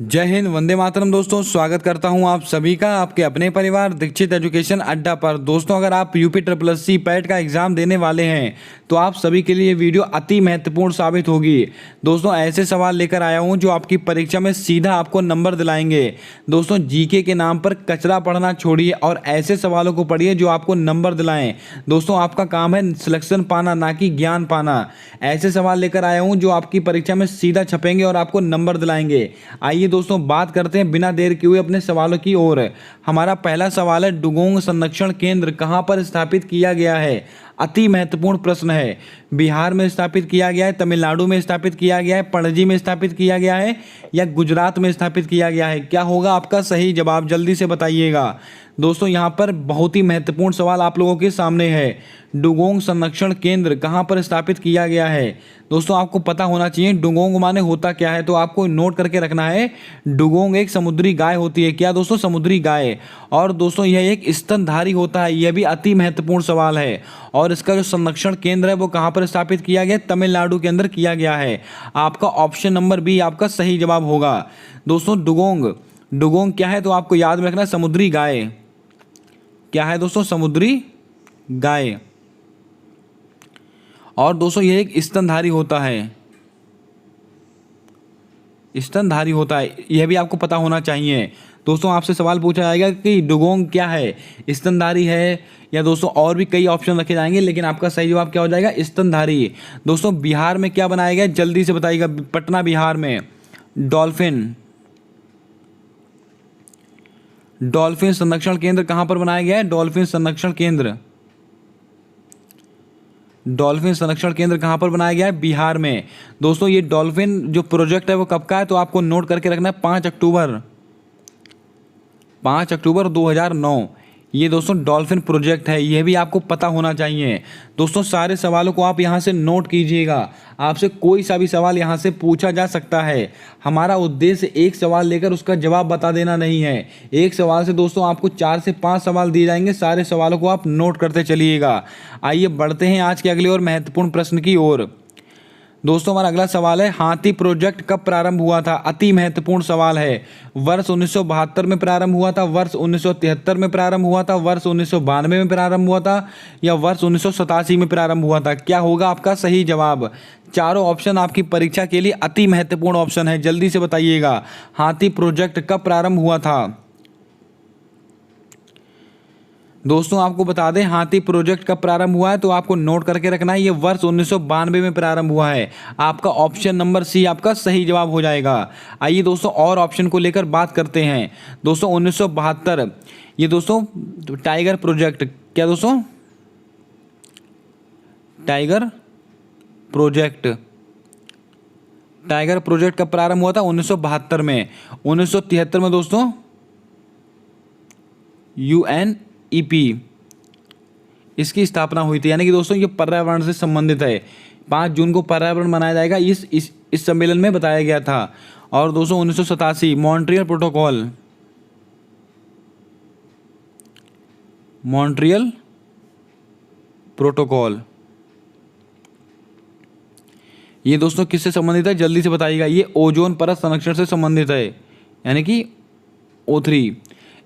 जय हिंद, वंदे मातरम। दोस्तों स्वागत करता हूं आप सभी का आपके अपने परिवार दीक्षित एजुकेशन अड्डा पर। दोस्तों अगर आप यूपी SSC पैट का एग्ज़ाम देने वाले हैं तो आप सभी के लिए ये वीडियो अति महत्वपूर्ण साबित होगी। दोस्तों ऐसे सवाल लेकर आया हूं जो आपकी परीक्षा में सीधा आपको नंबर दिलाएंगे। दोस्तों जीके के नाम पर कचरा पढ़ना छोड़िए और ऐसे सवालों को पढ़िए जो आपको नंबर दिलाएं। दोस्तों आपका काम है सिलेक्शन पाना, ना कि ज्ञान पाना। ऐसे सवाल लेकर आया हूँ जो आपकी परीक्षा में सीधा छपेंगे और आपको नंबर दिलाएंगे। आइए दोस्तों बात करते हैं बिना देर किए हुए अपने सवालों की ओर। हमारा पहला सवाल है, डुगोंग संरक्षण केंद्र कहां पर स्थापित किया गया है? अति महत्वपूर्ण प्रश्न है। बिहार में स्थापित किया गया है, तमिलनाडु में स्थापित किया गया है, पणजी में स्थापित किया गया है या गुजरात में स्थापित किया गया है? क्या होगा आपका सही जवाब, जल्दी से बताइएगा। दोस्तों यहाँ पर बहुत ही महत्वपूर्ण सवाल आप लोगों के सामने है। डुगोंग संरक्षण केंद्र कहाँ पर स्थापित किया गया है? दोस्तों आपको पता होना चाहिए डुगोंग माने होता क्या है, तो आपको नोट करके रखना है। डुगोंग एक समुद्री गाय होती है। क्या दोस्तों? समुद्री गाय। और दोस्तों यह एक स्तनधारी होता है। यह भी अति महत्वपूर्ण सवाल है। और इसका जो संरक्षण केंद्र है वो कहाँ पर स्थापित किया गया? तमिलनाडु के अंदर किया गया है। आपका ऑप्शन नंबर बी आपका सही जवाब होगा। दोस्तों डुगोंग क्या है तो आपको याद में रखना, समुद्री गाय। क्या है दोस्तों? समुद्री गाय। और दोस्तों यह एक स्तनधारी होता है। स्तनधारी होता है, यह भी आपको पता होना चाहिए। दोस्तों आपसे सवाल पूछा जाएगा कि डुगोंग क्या है, स्तनधारी है या दोस्तों और भी कई ऑप्शन रखे जाएंगे, लेकिन आपका सही जवाब क्या हो जाएगा? स्तनधारी। दोस्तों बिहार में क्या बनाया गया, जल्दी से बताइएगा। पटना बिहार में डॉल्फिन संरक्षण केंद्र कहां पर बनाया गया है? डॉल्फिन संरक्षण केंद्र कहां पर बनाया गया है? बिहार में। दोस्तों ये डॉल्फिन जो प्रोजेक्ट है वो कब का है तो आपको नोट करके रखना है, 5 अक्टूबर 2009। ये दोस्तों डॉल्फिन प्रोजेक्ट है, यह भी आपको पता होना चाहिए। दोस्तों सारे सवालों को आप यहां से नोट कीजिएगा। आपसे कोई सा भी सवाल यहां से पूछा जा सकता है। हमारा उद्देश्य एक सवाल लेकर उसका जवाब बता देना नहीं है। एक सवाल से दोस्तों आपको 4 से 5 सवाल दिए जाएंगे। सारे सवालों को आप नोट करते चलिएगा। आइए बढ़ते हैं आज के अगले और महत्वपूर्ण प्रश्न की ओर। दोस्तों हमारा अगला सवाल है, हाथी प्रोजेक्ट कब प्रारंभ हुआ था? अति महत्वपूर्ण सवाल है। वर्ष 1972 में प्रारंभ हुआ था, वर्ष 1973 में प्रारंभ हुआ था, वर्ष 1992 में प्रारंभ हुआ था या वर्ष 1987 में प्रारंभ हुआ था? क्या होगा आपका सही जवाब? चारों ऑप्शन आपकी परीक्षा के लिए अति महत्वपूर्ण ऑप्शन है, जल्दी से बताइएगा। हाथी प्रोजेक्ट कब प्रारंभ हुआ था? दोस्तों आपको बता दें हाथी प्रोजेक्ट कब प्रारंभ हुआ है तो आपको नोट करके रखना है, ये वर्ष 1992 में प्रारंभ हुआ है। आपका ऑप्शन नंबर सी आपका सही जवाब हो जाएगा। आइए दोस्तों और ऑप्शन को लेकर बात करते हैं। दोस्तों 1972, ये दोस्तों टाइगर प्रोजेक्ट, क्या दोस्तों? टाइगर प्रोजेक्ट कब प्रारंभ हुआ था? 1972 में। 1973 में दोस्तों UNEP इसकी स्थापना हुई थी, यानी कि दोस्तों ये पर्यावरण से संबंधित है। 5 जून को पर्यावरण मनाया जाएगा, इस सम्मेलन में बताया गया था। और दोस्तों 1987 मॉन्ट्रियल प्रोटोकॉल, ये दोस्तों किससे संबंधित है? जल्दी से बताइएगा। ये ओजोन परत संरक्षण से संबंधित है, यानी कि O3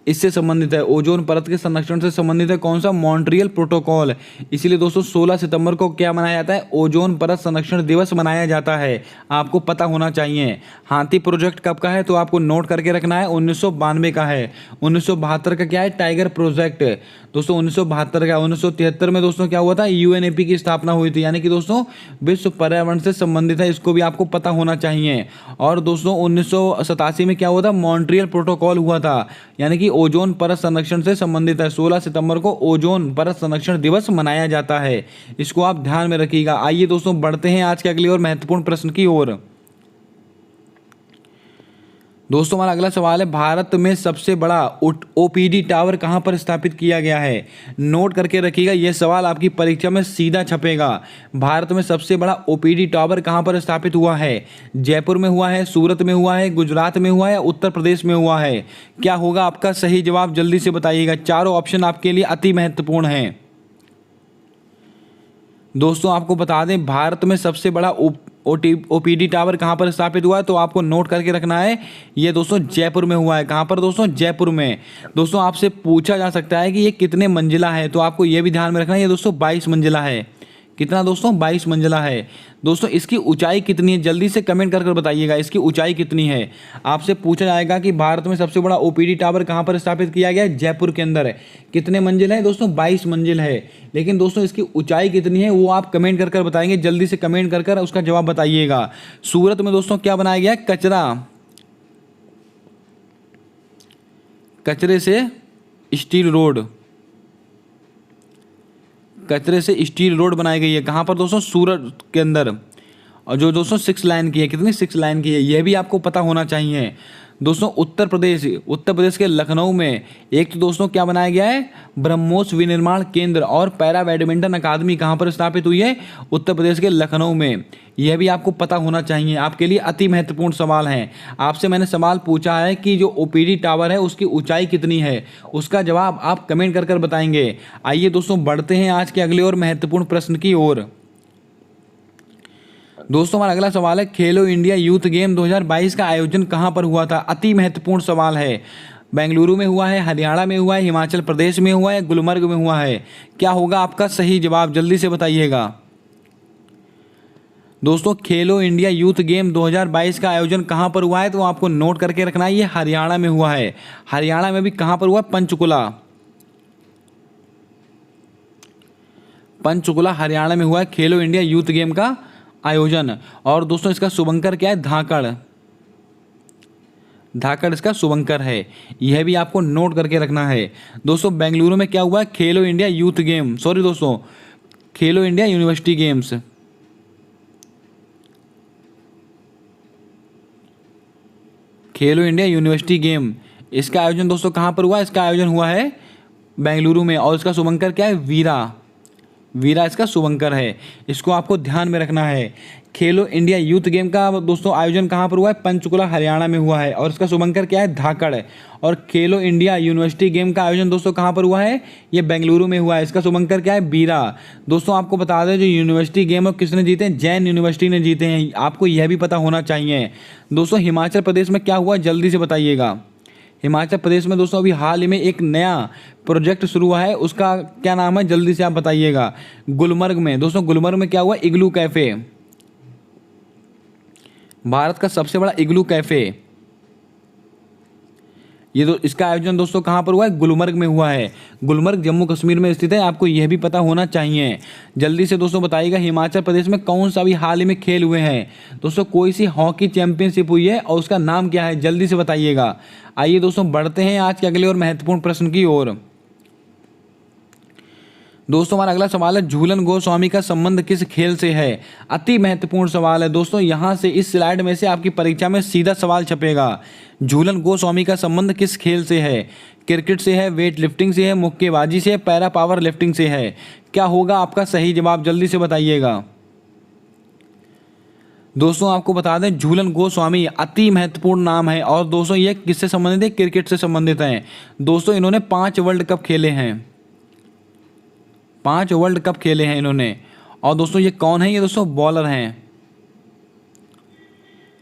इससे संबंधित है। ओजोन परत के संरक्षण से संबंधित है। कौन सा? Montreal protocol. इसीलिए दोस्तों 16 सितंबर को क्या मनाया जाता है? ओजोन परत संरक्षण दिवस मनाया जाता है। आपको पता होना चाहिए। हाथी प्रोजेक्ट कब का है तो आपको नोट करके रखना है, 1992 का है। 1972 का क्या है? Tiger project. दोस्तों 1972 का। 1973 में दोस्तों क्या हुआ था? UNEP की स्थापना हुई थी, यानी कि दोस्तों विश्व पर्यावरण से संबंधित है, इसको भी आपको पता होना चाहिए। और दोस्तों 1987 में क्या हुआ था? मॉन्ट्रियल प्रोटोकॉल हुआ था, यानी कि ओजोन परत संरक्षण से संबंधित है। 16 सितंबर को ओजोन परत संरक्षण दिवस मनाया जाता है, इसको आप ध्यान में रखिएगा। आइए दोस्तों बढ़ते हैं आज के अगले और महत्वपूर्ण प्रश्न की ओर। दोस्तों हमारा अगला सवाल है, भारत में सबसे बड़ा OPD टावर कहां पर स्थापित किया गया है? नोट करके रखिएगा, यह सवाल आपकी परीक्षा में सीधा छपेगा। भारत में सबसे बड़ा OPD टावर कहां पर स्थापित हुआ है? जयपुर में हुआ है, सूरत में हुआ है, गुजरात में हुआ है या उत्तर प्रदेश में हुआ है? क्या होगा आपका सही जवाब? जल्दी से बताइएगा। चारों ऑप्शन आपके लिए अति महत्वपूर्ण है। दोस्तों आपको बता दें भारत में सबसे बड़ा ओपीडी टावर कहाँ पर स्थापित हुआ है, तो आपको नोट करके रखना है। ये दोस्तों जयपुर में हुआ है। कहाँ पर दोस्तों? जयपुर में। दोस्तों आपसे पूछा जा सकता है कि ये कितने मंजिला है, तो आपको ये भी ध्यान में रखना है, ये दोस्तों 22 मंजिला है। कितना दोस्तों? 22 मंजिला है। दोस्तों इसकी ऊंचाई कितनी है, जल्दी से कमेंट कर बताइएगा, इसकी ऊंचाई कितनी है। आपसे पूछा जाएगा कि भारत में सबसे बड़ा ओपीडी टावर कहाँ पर स्थापित किया गया है? जयपुर के अंदर है। कितने मंजिल है दोस्तों? 22 मंजिल है। लेकिन दोस्तों इसकी ऊंचाई कितनी है वो आप कमेंट कर बताएंगे, जल्दी से कमेंट कर उसका जवाब बताइएगा। सूरत में दोस्तों क्या बनाया गया है? कचरे से स्टील रोड। कचरे से स्टील रोड बनाई गई है। कहाँ पर दोस्तों? सूरत के अंदर। और जो दोस्तों 6 लाइन की है। कितनी? 6 लाइन की है। यह भी आपको पता होना चाहिए। दोस्तों उत्तर प्रदेश के लखनऊ में एक तो दोस्तों क्या बनाया गया है? ब्रह्मोस विनिर्माण केंद्र और पैरा बैडमिंटन अकादमी कहाँ पर स्थापित हुई है? उत्तर प्रदेश के लखनऊ में। यह भी आपको पता होना चाहिए, आपके लिए अति महत्वपूर्ण सवाल है। आपसे मैंने सवाल पूछा है कि जो ओपीडी टावर है उसकी ऊंचाई कितनी है, उसका जवाब आप कमेंट कर बताएंगे। आइए दोस्तों बढ़ते हैं आज के अगले और महत्वपूर्ण प्रश्न की ओर। दोस्तों हमारा अगला सवाल है, खेलो इंडिया यूथ गेम 2022 का आयोजन कहां पर हुआ था? अति महत्वपूर्ण सवाल है। बेंगलुरु में हुआ है, हरियाणा में हुआ है, हिमाचल प्रदेश में हुआ है, गुलमर्ग में हुआ है। क्या होगा आपका सही जवाब, जल्दी से बताइएगा। दोस्तों खेलो इंडिया यूथ गेम 2022 का आयोजन कहां पर हुआ है, तो आपको नोट करके रखना है, ये हरियाणा में हुआ है। हरियाणा में भी कहां पर हुआ? पंचकुला हरियाणा में हुआ है खेलो इंडिया यूथ गेम का आयोजन। और दोस्तों इसका शुभंकर क्या है? धाकड़ इसका शुभंकर है। यह भी आपको नोट करके रखना है। दोस्तों बेंगलुरु में क्या हुआ है? खेलो इंडिया यूथ गेम, सॉरी दोस्तों खेलो इंडिया यूनिवर्सिटी गेम्स। खेलो इंडिया यूनिवर्सिटी गेम, इसका आयोजन दोस्तों कहाँ पर हुआ? इसका आयोजन हुआ है बेंगलुरु में। और इसका शुभंकर क्या है? वीरा इसका शुभंकर है। इसको आपको ध्यान में रखना है। खेलो इंडिया यूथ गेम का दोस्तों आयोजन कहाँ पर हुआ है? पंचकुला हरियाणा में हुआ है। और इसका शुभंकर क्या है? धाकड़ है। और खेलो इंडिया यूनिवर्सिटी गेम का आयोजन दोस्तों कहाँ पर हुआ है? ये बेंगलुरु में हुआ है। इसका शुभंकर क्या है? वीरा। दोस्तों आपको बता दें जो यूनिवर्सिटी गेम किसने जीते हैं? जैन यूनिवर्सिटी ने जीते हैं। आपको यह भी पता होना चाहिए। दोस्तों हिमाचल प्रदेश में क्या हुआ, जल्दी से बताइएगा। हिमाचल प्रदेश में दोस्तों अभी हाल ही में एक नया प्रोजेक्ट शुरू हुआ है, उसका क्या नाम है, जल्दी से आप बताइएगा। गुलमर्ग में दोस्तों, गुलमर्ग में क्या हुआ? इग्लू कैफे, भारत का सबसे बड़ा इग्लू कैफे। ये इसका आयोजन दोस्तों कहाँ पर हुआ है? गुलमर्ग में हुआ है। गुलमर्ग जम्मू कश्मीर में स्थित है। आपको यह भी पता होना चाहिए। जल्दी से दोस्तों बताइएगा हिमाचल प्रदेश में कौन सा अभी हाल ही में खेल हुए हैं। दोस्तों कोई सी हॉकी चैंपियनशिप हुई है और उसका नाम क्या है, जल्दी से बताइएगा। आइए दोस्तों बढ़ते हैं आज के अगले और महत्वपूर्ण प्रश्न की ओर। दोस्तों हमारा अगला सवाल है, झूलन गोस्वामी का संबंध किस खेल से है? अति महत्वपूर्ण सवाल है दोस्तों। यहाँ से इस स्लाइड में से आपकी परीक्षा में सीधा सवाल छपेगा। झूलन गोस्वामी का संबंध किस खेल से है? क्रिकेट से है, वेट लिफ्टिंग से है, मुक्केबाजी से है, पैरा पावर लिफ्टिंग से है। क्या होगा आपका सही जवाब, जल्दी से बताइएगा। दोस्तों आपको बता दें झूलन गोस्वामी अति महत्वपूर्ण नाम है। और दोस्तों ये किससे संबंधित है? क्रिकेट से संबंधित हैं। दोस्तों इन्होंने 5 वर्ल्ड कप खेले हैं, 5 वर्ल्ड कप खेले हैं इन्होंने। और दोस्तों ये कौन है? ये दोस्तों बॉलर हैं,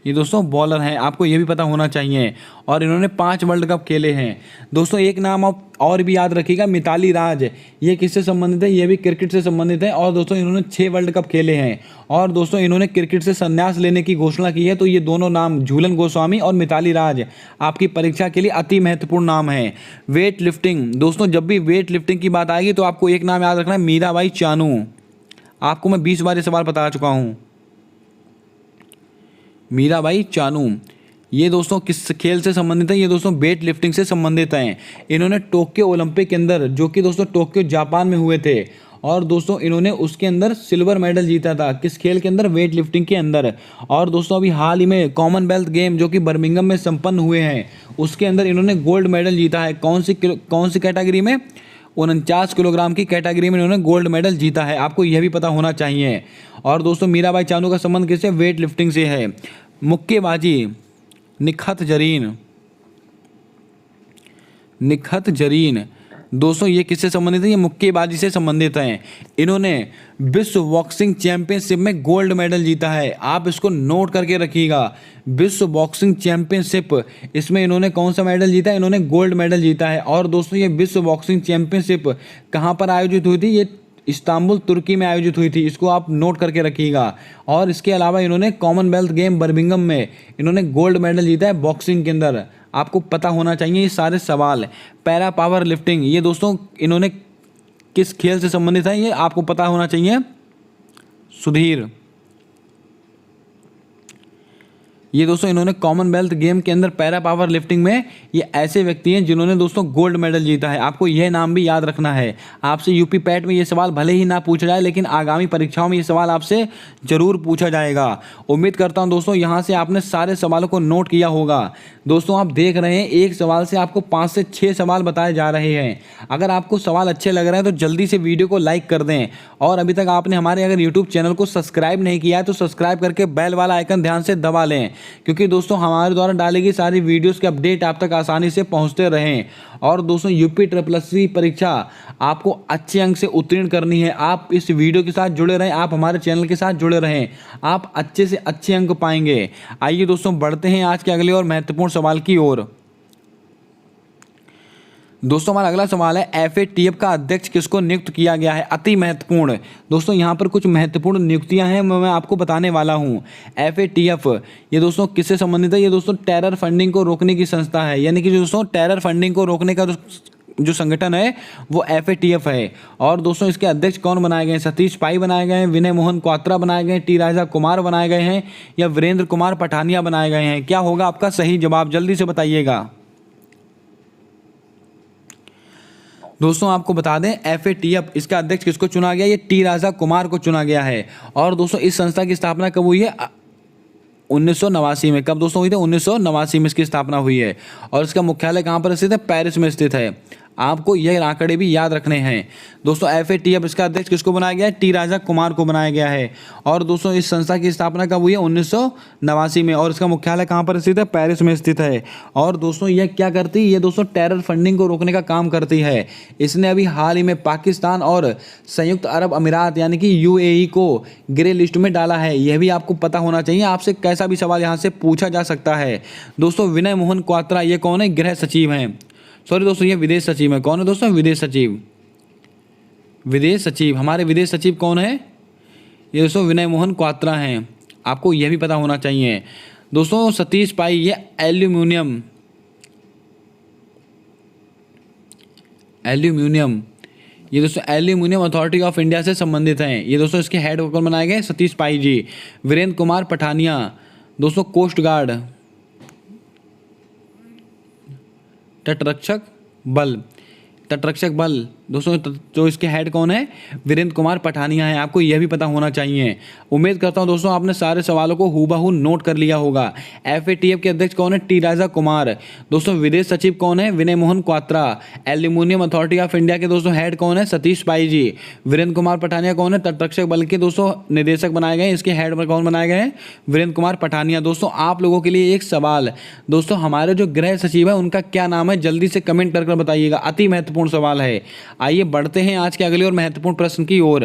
ये दोस्तों बॉलर हैं। आपको ये भी पता होना चाहिए। और इन्होंने 5 वर्ल्ड कप खेले हैं। दोस्तों एक नाम आप और भी याद रखिएगा, मिताली राज। ये किससे संबंधित है? ये भी क्रिकेट से संबंधित है। और दोस्तों इन्होंने 6 वर्ल्ड कप खेले हैं। और दोस्तों इन्होंने क्रिकेट से संन्यास लेने की घोषणा की है। तो ये दोनों नाम झूलन गोस्वामी और मिताली राज आपकी परीक्षा के लिए अति महत्वपूर्ण नाम है। वेट लिफ्टिंग, दोस्तों जब भी वेट लिफ्टिंग की बात आएगी तो आपको एक नाम याद रखना है, मीराबाई चानू। आपको मैं 20 बार ये सवाल बता चुका हूँ। मीराबाई चानू ये दोस्तों किस खेल से संबंधित है? ये दोस्तों वेट लिफ्टिंग से संबंधित हैं। इन्होंने टोक्यो ओलंपिक के अंदर, जो कि दोस्तों टोक्यो जापान में हुए थे, और दोस्तों इन्होंने उसके अंदर सिल्वर मेडल जीता था। किस खेल के अंदर? वेट लिफ्टिंग के अंदर। और दोस्तों अभी हाल ही में कॉमनवेल्थ गेम जो कि बर्मिंघम में संपन्न हुए हैं, उसके अंदर इन्होंने गोल्ड मेडल जीता है। कौन सी कैटेगरी में? 49 किलोग्राम की कैटेगरी में इन्होंने गोल्ड मेडल जीता है। आपको यह भी पता होना चाहिए। और दोस्तों मीराबाई चानू का संबंध किससे? वेट लिफ्टिंग से है। मुक्केबाजी, निखत जरीन। दोस्तों ये किससे संबंधित है? ये मुक्केबाजी से संबंधित हैं। इन्होंने विश्व बॉक्सिंग चैंपियनशिप में गोल्ड मेडल जीता है। आप इसको नोट करके रखिएगा, विश्व बॉक्सिंग चैंपियनशिप, इसमें इन्होंने कौन सा मेडल जीता है? इन्होंने गोल्ड मेडल जीता है। और दोस्तों ये विश्व बॉक्सिंग चैंपियनशिप कहाँ पर आयोजित हुई थी? ये इस्तांबुल तुर्की में आयोजित हुई थी। इसको आप नोट करके रखिएगा। और इसके अलावा इन्होंने कॉमनवेल्थ गेम बर्मिंघम में इन्होंने गोल्ड मेडल जीता है बॉक्सिंग के अंदर। आपको पता होना चाहिए ये सारे सवाल। पैरा पावर लिफ्टिंग, ये दोस्तों इन्होंने किस खेल से संबंधित है? ये आपको पता होना चाहिए। सुधीर, ये दोस्तों इन्होंने कॉमनवेल्थ गेम के अंदर पैरा पावर लिफ्टिंग में ये ऐसे व्यक्ति हैं जिन्होंने दोस्तों गोल्ड मेडल जीता है। आपको यह नाम भी याद रखना है। आपसे यूपी पैट में ये सवाल भले ही ना पूछा जाए, लेकिन आगामी परीक्षाओं में ये सवाल आपसे जरूर पूछा जाएगा। उम्मीद करता हूं दोस्तों यहाँ से आपने सारे सवालों को नोट किया होगा। दोस्तों आप देख रहे हैं एक सवाल से आपको 5 से 6 सवाल बताए जा रहे हैं। अगर आपको सवाल अच्छे लग रहे हैं तो जल्दी से वीडियो को लाइक कर दें। और अभी तक आपने हमारे अगर यूट्यूब चैनल को सब्सक्राइब नहीं किया है तो सब्सक्राइब करके बेल वाला आइकन ध्यान से दबा लें, क्योंकि दोस्तों हमारे द्वारा डाली गई सारी वीडियोस के अपडेट आप तक आसानी से पहुंचते रहें। और दोस्तों यूपी SSC परीक्षा आपको अच्छे अंक से उत्तीर्ण करनी है। आप इस वीडियो के साथ जुड़े रहें, आप हमारे चैनल के साथ जुड़े रहें, आप अच्छे से अच्छे अंक पाएंगे। आइए दोस्तों बढ़ते हैं आज के अगले और महत्वपूर्ण सवाल की ओर। दोस्तों हमारा अगला सवाल है, FATF का अध्यक्ष किसको नियुक्त किया गया है? अति महत्वपूर्ण। दोस्तों यहाँ पर कुछ महत्वपूर्ण नियुक्तियां हैं, मैं आपको बताने वाला हूँ। FATF ये दोस्तों किससे संबंधित है? ये दोस्तों टेरर फंडिंग को रोकने की संस्था है, यानी कि दोस्तों टेरर फंडिंग को रोकने का जो संगठन है वो FATF है। और दोस्तों इसके अध्यक्ष कौन बनाए गए हैं? सतीश पाई बनाए गए हैं, विनय मोहन क्वात्रा बनाए गए हैं, टी राजा कुमार बनाए गए हैं, या वीरेंद्र कुमार पठानिया बनाए गए हैं? क्या होगा आपका सही जवाब? जल्दी से बताइएगा। दोस्तों आपको बता दें FATF इसका अध्यक्ष किसको चुना गया? ये टी राजा कुमार को चुना गया है। और दोस्तों इस संस्था की स्थापना कब हुई है? 1989 में। कब दोस्तों हुई थी? 1989 में इसकी स्थापना हुई है। और इसका मुख्यालय कहाँ पर स्थित है? पेरिस में स्थित है। आपको यह आंकड़े भी याद रखने हैं। दोस्तों FATF इसका अध्यक्ष किसको बनाया गया है? टी राजा कुमार को बनाया गया है। और दोस्तों इस संस्था की स्थापना कब हुई है? 1989 में। और इसका मुख्यालय कहाँ पर स्थित है? पेरिस में स्थित है। और दोस्तों यह क्या करती है? ये दोस्तों टेरर फंडिंग को रोकने का काम करती है। इसने अभी हाल ही में पाकिस्तान और संयुक्त अरब अमीरात यानी कि UAE को ग्रे लिस्ट में डाला है। यह भी आपको पता होना चाहिए। आपसे कैसा भी सवाल यहाँ से पूछा जा सकता है। दोस्तों विनय मोहन क्वात्रा ये कौन है? गृह सचिव हैं। सॉरी दोस्तों ये विदेश सचिव है। कौन है दोस्तों? विदेश सचिव। विदेश सचिव, हमारे विदेश सचिव कौन है? ये दोस्तों विनय मोहन क्वात्रा हैं। आपको यह भी पता होना चाहिए। दोस्तों सतीश पाई ये एल्यूमिनियम ये दोस्तों एल्यूमिनियम अथॉरिटी ऑफ इंडिया से संबंधित हैं। ये दोस्तों इसके हेड कौन बनाए गए? सतीश पाई जी। वीरेंद्र कुमार पठानिया दोस्तों कोस्ट गार्ड तटरक्षक बल दोस्तों जो इसके हेड कौन है? वीरेंद्र कुमार पठानिया है। आपको यह भी पता होना चाहिए। उम्मीद करता हूं दोस्तों आपने सारे सवालों को हूबहू नोट कर लिया होगा। FATF के अध्यक्ष कौन है? टी राजा कुमार। दोस्तों विदेश सचिव कौन है? Vinay Mohan Kwatra. Aluminium authority of India के दोस्तों हेड कौन है? सतीश पाई जी। वीरेंद्र कुमार पठानिया कौन है? तटरक्षक बल के दोस्तों निदेशक बनाए गए। इसके हेड पर कौन बनाए गए हैं? वीरेंद्र कुमार पठानिया। दोस्तों आप लोगों के लिए एक सवाल, दोस्तों हमारे जो गृह सचिव है उनका क्या नाम है? जल्दी से कमेंट कर बताइएगा। अति महत्वपूर्ण सवाल है। आइए बढ़ते हैं आज के अगले और महत्वपूर्ण प्रश्न की ओर।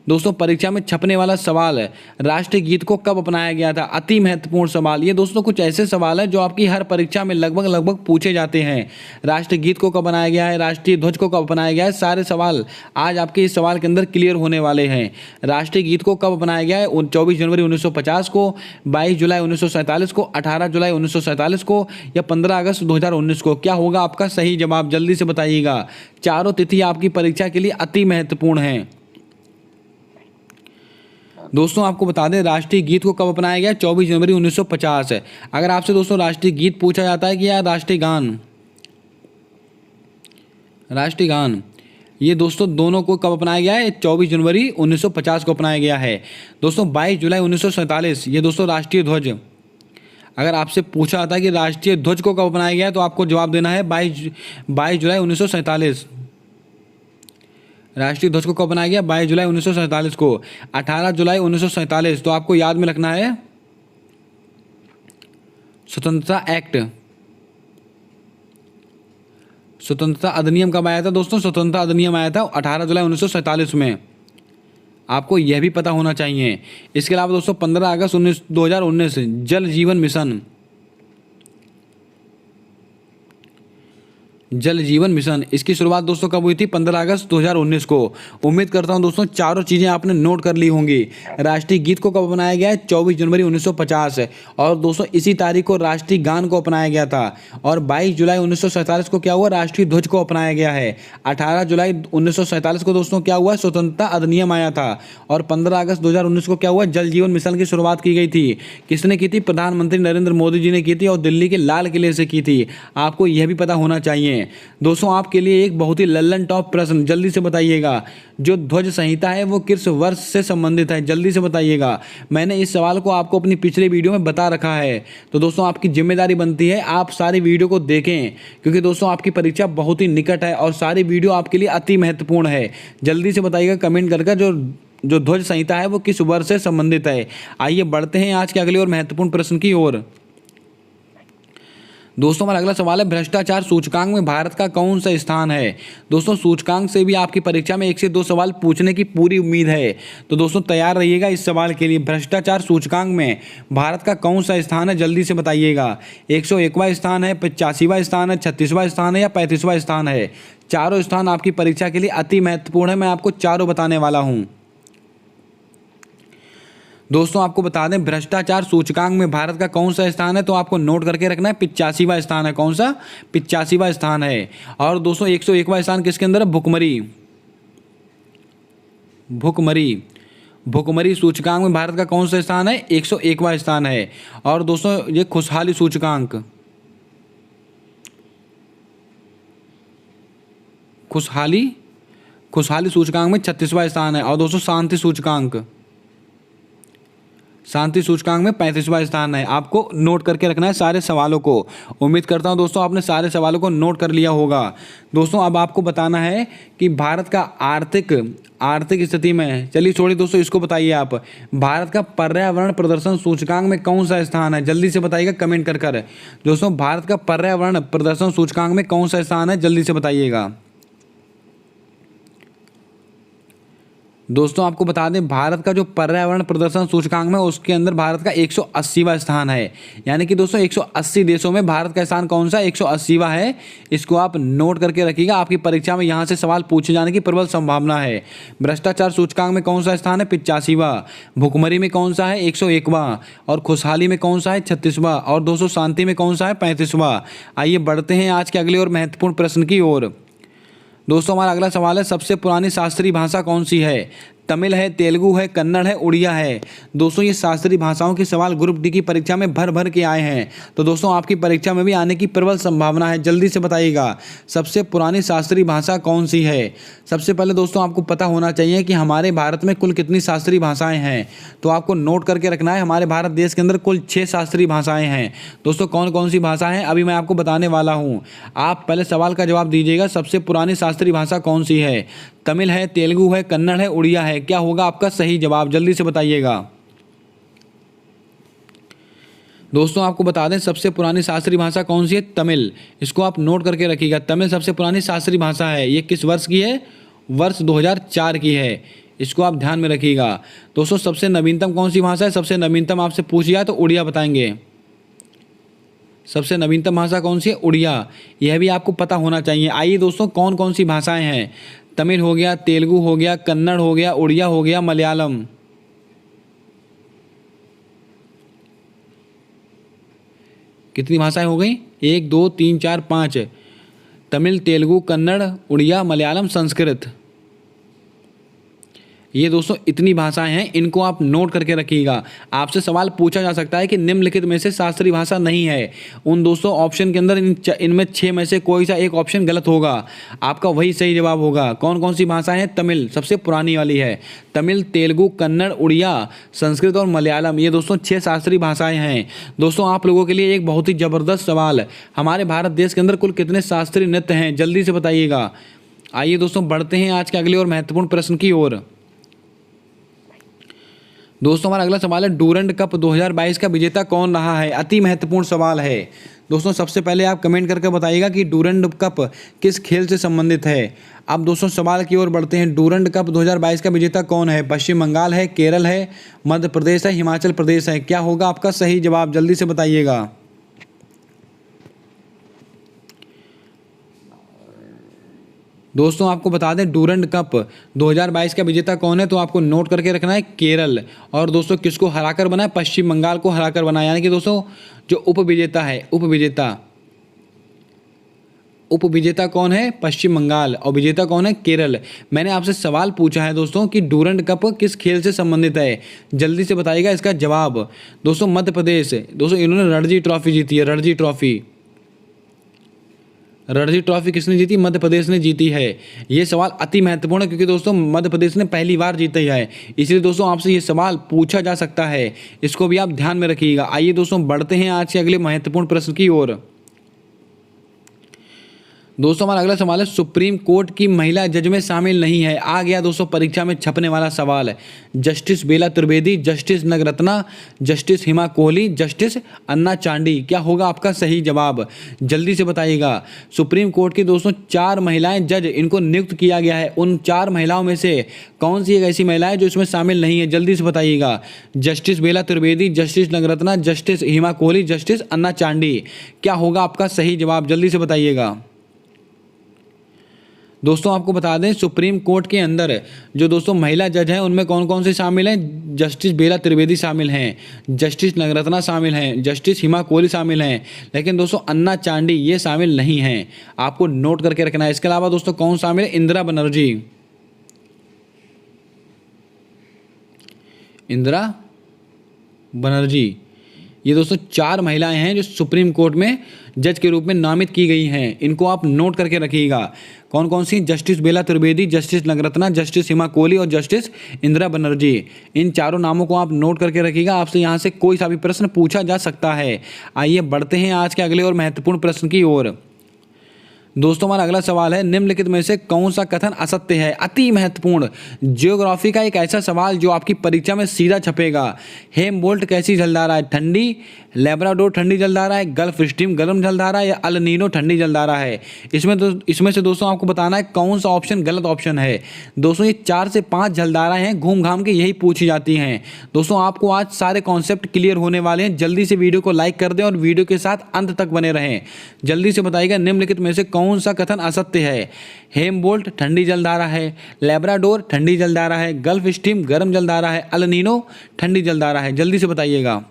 दोस्तों परीक्षा में छपने वाला सवाल है, राष्ट्रीय गीत को कब अपनाया गया था? अति महत्वपूर्ण सवाल। ये दोस्तों कुछ ऐसे सवाल है जो आपकी हर परीक्षा में लगभग पूछे जाते हैं। राष्ट्रीय गीत को कब बनाया गया है? राष्ट्रीय ध्वज को कब अपनाया गया है? सारे सवाल आज आपके इस सवाल के अंदर क्लियर होने वाले हैं। राष्ट्रीय गीत को कब अपनाया गया है? 24 जनवरी 1950 को, 22 जुलाई 1947 को, 18 जुलाई 1947 को, या 15 अगस्त 2019 को? क्या होगा आपका सही जवाब? जल्दी से बताइएगा। चारों तिथि आपकी परीक्षा के लिए अति महत्वपूर्ण है। दोस्तों आपको बता दें राष्ट्रीय गीत को कब अपनाया गया? 24 जनवरी 1950 है। अगर आपसे दोस्तों राष्ट्रीय गीत पूछा जाता है कि यार राष्ट्रीय गान ये दोस्तों दोनों को कब अपनाया गया है? 24 जनवरी 1950 को अपनाया गया है। दोस्तों 22 जुलाई 1947 ये दोस्तों राष्ट्रीय ध्वज। अगर आपसे पूछा जाता है कि राष्ट्रीय ध्वज को कब अपनाया गया है तो आपको जवाब देना है 22 जुलाई 1947। राष्ट्रीय ध्वज को कब बनाया गया? 22 जुलाई 1947 को। 18 जुलाई 1947 तो आपको याद में रखना है स्वतंत्रता एक्ट। स्वतंत्रता अधिनियम कब आया था दोस्तों? स्वतंत्रता अधिनियम आया था 18 जुलाई 1947 में। आपको यह भी पता होना चाहिए। इसके अलावा दोस्तों 15 अगस्त 2019 जल जीवन मिशन, जल जीवन मिशन, इसकी शुरुआत दोस्तों कब हुई थी? 15 अगस्त 2019 को। उम्मीद करता हूं दोस्तों चारों चीज़ें आपने नोट कर ली होंगी। राष्ट्रीय गीत को कब बनाया गया है? 24 जनवरी 1950। और दोस्तों इसी तारीख को राष्ट्रीय गान को अपनाया गया था। और 22 जुलाई 1947 को क्या हुआ? राष्ट्रीय ध्वज को अपनाया गया है। 18 जुलाई 1947 को दोस्तों क्या हुआ? स्वतंत्रता अधिनियम आया था। और 15 अगस्त 2019 को क्या हुआ? जल जीवन मिशन की शुरुआत की गई थी। किसने की थी? प्रधानमंत्री नरेंद्र मोदी जी ने की थी और दिल्ली के लाल किले से की थी। आपको यह भी पता होना चाहिए। दोस्तों आपके लिए एक बहुत ही लल्लन टॉप प्रश्न, जल्दी से बताइएगा। जो ध्वज संहिता है वो किस वर्ष से संबंधित है? जल्दी से बताइएगा। मैंने इस सवाल को आपको अपनी पिछले वीडियो में बता रखा है। तो दोस्तों आपकी जिम्मेदारी बनती है आप सारी वीडियो को देखें, क्योंकि दोस्तों आपकी परीक्षा बहुत ही निकट है और सारी वीडियो आपके लिए अति महत्वपूर्ण है। जल्दी से बताइएगा कमेंट करके जो ध्वज संहिता है वो किस वर्ष से संबंधित है। आइए बढ़ते हैं आज के अगले और महत्वपूर्ण प्रश्न की ओर। दोस्तों हमारा अगला सवाल है, भ्रष्टाचार सूचकांक में भारत का कौन सा स्थान है? दोस्तों सूचकांक से भी आपकी परीक्षा में 1 से 2 सवाल पूछने की पूरी उम्मीद है, तो दोस्तों तैयार रहिएगा इस सवाल के लिए। भ्रष्टाचार सूचकांक में भारत का कौन सा स्थान है? जल्दी से बताइएगा। 101वां स्थान है, 85वां स्थान है, 36वां स्थान है या 35वां स्थान है? चारों स्थान आपकी परीक्षा के लिए अति महत्वपूर्ण है। मैं आपको चारों बताने वाला हूँ। दोस्तों आपको बता दें भ्रष्टाचार सूचकांक में भारत का कौन सा स्थान है, तो आपको नोट करके रखना है 85वां स्थान है। कौन सा? 85वां स्थान है। और दोस्तों 101वां स्थान किसके अंदर है? भुखमरी, भुखमरी, भुखमरी सूचकांक में भारत का कौन सा स्थान है? 101वां स्थान है। और दोस्तों ये खुशहाली सूचकांक, खुशहाली सूचकांक में 36वां स्थान है। और दोस्तों शांति सूचकांक, शांति सूचकांक में 35वां स्थान है। आपको नोट करके रखना है सारे सवालों को। उम्मीद करता हूं दोस्तों आपने सारे सवालों को नोट कर लिया होगा। दोस्तों अब आपको बताना है कि भारत का आर्थिक स्थिति में, चलिए छोड़िए दोस्तों इसको बताइए आप, भारत का पर्यावरण प्रदर्शन सूचकांक में कौन सा स्थान है? जल्दी से बताइएगा कमेंट कर। दोस्तों भारत का पर्यावरण प्रदर्शन सूचकांक में कौन सा स्थान है? जल्दी से बताइएगा। दोस्तों आपको बता दें भारत का जो पर्यावरण प्रदर्शन सूचकांक में उसके अंदर भारत का 180वां स्थान है। यानी कि दोस्तों 180 देशों में भारत का स्थान कौन सा? 180वां है। इसको आप नोट करके रखिएगा, आपकी परीक्षा में यहाँ से सवाल पूछे जाने की प्रबल संभावना है। भ्रष्टाचार सूचकांक में कौन सा स्थान है? 85वां। भुखमरी में कौन सा है? 101वां। और खुशहाली में कौन सा है? 36वां। और दोस्तों शांति में कौन सा है? 35वां। आइए बढ़ते हैं आज के अगले और महत्वपूर्ण प्रश्न की ओर। दोस्तों हमारा अगला सवाल है, सबसे पुरानी शास्त्रीय भाषा कौन सी है? तमिल है, तेलुगु है, कन्नड़ है, उड़िया है? दोस्तों ये शास्त्रीय भाषाओं के सवाल ग्रुप डी की परीक्षा में भर भर के आए हैं, तो दोस्तों आपकी परीक्षा में भी आने की प्रबल संभावना है। जल्दी से बताइएगा सबसे पुरानी शास्त्रीय भाषा कौन सी है? सबसे पहले दोस्तों आपको पता होना चाहिए कि हमारे भारत में कुल कितनी शास्त्रीय भाषाएं हैं, तो आपको नोट करके रखना है। हमारे भारत देश के अंदर कुल 6 शास्त्रीय भाषाएं हैं। दोस्तों कौन कौन सी भाषाएं हैं अभी मैं आपको बताने वाला हूँ। आप पहले सवाल का जवाब दीजिएगा, सबसे पुरानी शास्त्रीय भाषा कौन सी है? तमिल है, तेलुगु है, कन्नड़ है, उड़िया है? क्या होगा आपका सही जवाब? जल्दी से बताइएगा। दोस्तों आपको बता दें सबसे पुरानी शास्त्रीय भाषा कौन सी है? तमिल। इसको आप नोट करके रखिएगा, तमिल सबसे पुरानी शास्त्रीय भाषा है। ये किस वर्ष की है? वर्ष 2004 की है। इसको आप ध्यान में रखिएगा। दोस्तों सबसे नवीनतम कौन सी भाषा है? सबसे नवीनतम आपसे पूछ लिया तो उड़िया बताएंगे। सबसे नवीनतम भाषा कौन सी है? उड़िया। यह भी आपको पता होना चाहिए। आइए दोस्तों कौन कौन सी भाषाएं हैं? तमिल हो गया, तेलुगु हो गया, कन्नड़ हो गया, उड़िया हो गया, मलयालम। कितनी भाषाएं हो गई? 1 2 3 4 5। तमिल, तेलुगु, कन्नड़, उड़िया, मलयालम, संस्कृत। ये दोस्तों इतनी भाषाएं हैं, इनको आप नोट करके रखिएगा। आपसे सवाल पूछा जा सकता है कि निम्नलिखित में से शास्त्रीय भाषा नहीं है। उन दोस्तों ऑप्शन के अंदर इनमें 6 में से कोई सा एक ऑप्शन गलत होगा, आपका वही सही जवाब होगा। कौन कौन सी भाषाएं हैं? तमिल सबसे पुरानी वाली है। तमिल, तेलुगु, कन्नड़, उड़िया, संस्कृत और मलयालम, ये दोस्तों 6 शास्त्रीय भाषाएं हैं। दोस्तों आप लोगों के लिए एक बहुत ही ज़बरदस्त सवाल, हमारे भारत देश के अंदर कुल कितने शास्त्रीय नृत्य हैं? जल्दी से बताइएगा। आइए दोस्तों बढ़ते हैं आज के अगले और महत्वपूर्ण प्रश्न की ओर। दोस्तों हमारा अगला सवाल है, डूरंड कप 2022 का विजेता कौन रहा है? अति महत्वपूर्ण सवाल है। दोस्तों सबसे पहले आप कमेंट करके बताइएगा कि डूरंड कप किस खेल से संबंधित है। अब दोस्तों सवाल की ओर बढ़ते हैं। डूरंड कप 2022 का विजेता कौन है? पश्चिम बंगाल है, केरल है, मध्य प्रदेश है, हिमाचल प्रदेश है। क्या होगा आपका सही जवाब? जल्दी से बताइएगा। दोस्तों आपको बता दें डूरंड कप 2022 का विजेता कौन है, तो आपको नोट करके रखना है केरल। और दोस्तों किसको हराकर बना है? पश्चिम बंगाल को हराकर बना है। यानी कि दोस्तों जो उपविजेता है, उपविजेता कौन है? पश्चिम बंगाल, और विजेता कौन है? केरल। मैंने आपसे सवाल पूछा है दोस्तों कि डूरंड कप किस खेल से संबंधित है, जल्दी से बताइएगा इसका जवाब। दोस्तों मध्य प्रदेश, दोस्तों इन्होंने रणजी ट्रॉफी जीती है। रणजी ट्रॉफी किसने जीती? मध्य प्रदेश ने जीती है। ये सवाल अति महत्वपूर्ण है क्योंकि दोस्तों मध्य प्रदेश ने पहली बार जीता है, इसलिए दोस्तों आपसे ये सवाल पूछा जा सकता है। इसको भी आप ध्यान में रखिएगा। आइए दोस्तों बढ़ते हैं आज के अगले महत्वपूर्ण प्रश्न की ओर। दोस्तों हमारा अगला सवाल है, सुप्रीम कोर्ट की महिला जज में शामिल नहीं है। आ गया दोस्तों परीक्षा में छपने वाला सवाल है। जस्टिस बेला त्रिवेदी, जस्टिस नगरत्ना, जस्टिस हिमा कोहली, जस्टिस अन्ना चांडी। क्या होगा आपका सही जवाब? जल्दी से बताइएगा। सुप्रीम कोर्ट की दोस्तों 4 महिलाएं जज इनको नियुक्त किया गया है। उन 4 महिलाओं में से कौन सी एक ऐसी महिला है जो इसमें शामिल नहीं है? जल्दी से बताइएगा। जस्टिस बेला त्रिवेदी, जस्टिस नगरत्ना, जस्टिस हिमा कोहली, जस्टिस अन्ना चांडी। क्या होगा आपका सही जवाब? जल्दी से बताइएगा। दोस्तों आपको बता दें सुप्रीम कोर्ट के अंदर जो दोस्तों महिला जज हैं उनमें कौन कौन से शामिल हैं? जस्टिस बेला त्रिवेदी शामिल हैं, जस्टिस नगरत्ना शामिल हैं, जस्टिस हिमा कोहली शामिल हैं, लेकिन दोस्तों अन्ना चांडी ये शामिल नहीं हैं। आपको नोट करके रखना है। इसके अलावा दोस्तों कौन शामिल है? इंदिरा बनर्जी। ये दोस्तों 4 महिलाएं हैं जो सुप्रीम कोर्ट में जज के रूप में नामित की गई हैं। इनको आप नोट करके रखिएगा। कौन कौन सी? जस्टिस बेला त्रिवेदी, जस्टिस नगरत्ना, जस्टिस हिमा कोहली और जस्टिस इंदिरा बनर्जी। इन चारों नामों को आप नोट करके रखिएगा। आपसे यहाँ से कोई सा भी प्रश्न पूछा जा सकता है। आइए बढ़ते हैं आज के अगले और महत्वपूर्ण प्रश्न की ओर। दोस्तों हमारा अगला सवाल है, निम्नलिखित में से कौन सा कथन असत्य है? अति महत्वपूर्ण ज्योग्राफी का एक ऐसा सवाल जो आपकी परीक्षा में सीधा छपेगा। हेमबोल्ट कैसी जलधारा है? ठंडी, लेब्राडोर ठंडी जलधारा है, गल्फ स्ट्रीम गर्म जलधारा है, या अल नीनो ठंडी जलधारा है? इसमें से दोस्तों आपको बताना है कौन सा ऑप्शन गलत ऑप्शन है। दोस्तों ये 4 से 5 जलधाराएं हैं, घूम घाम के यही पूछी जाती हैं। दोस्तों आपको आज सारे कॉन्सेप्ट क्लियर होने वाले हैं। जल्दी से वीडियो को लाइक कर दें और वीडियो के साथ अंत तक बने रहें। जल्दी से बताइएगा निम्नलिखित में से कौन सा कथन असत्य है? हेमबोल्ट ठंडी जलधारा है, लेब्राडोर ठंडी जलधारा है, गल्फ स्ट्रीम गर्म जलधारा है, अल नीनो ठंडी जलधारा है। जल्दी से बताइएगा।